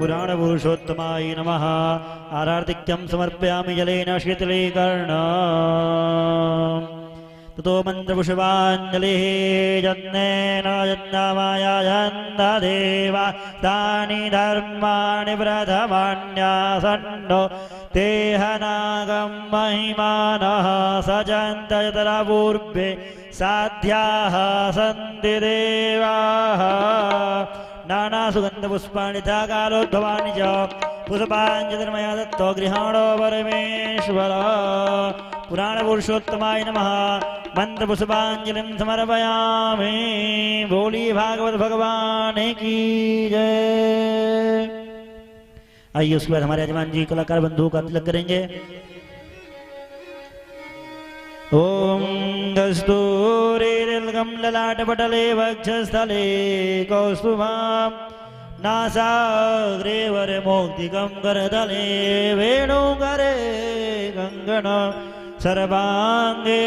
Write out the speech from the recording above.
पुराणपुरुषोत्तमाय नमः। आरार्तिक्यं समर्पयामि जलेन शीतलीकरण ततो मन्त्रपुष्पाञ्जलिः यज्ञेन यज्ञमायाजन्धदेवा तानि धर्माणि प्रथमान्यासन्नो तेहनागं महिमानः सजन्त यतरा पूर्वे साध्याः सन्ति देवाः। नानासुगन्धपुष्पाणि च कालोद्भवानि च पुष्पाञ्जलिर्मया दत्तो गृहाणो परमेश्वर। पुराणपुरुषोत्तमाय नमः। मंत्रपुष्पाञ्जलिं समर्पयामि। बोली भागवत भगवान की जय। आइए उसके बाद हमारे यजमान जी कलाकार बंधु का तिलक करेंगे। ओम कस्तूरिर्गम ललाटपटले वक्षस्थले कौस्तुभं नासाग्रे वरमौक्तिकं करतले वेणुकरे कंगन सर्वांगे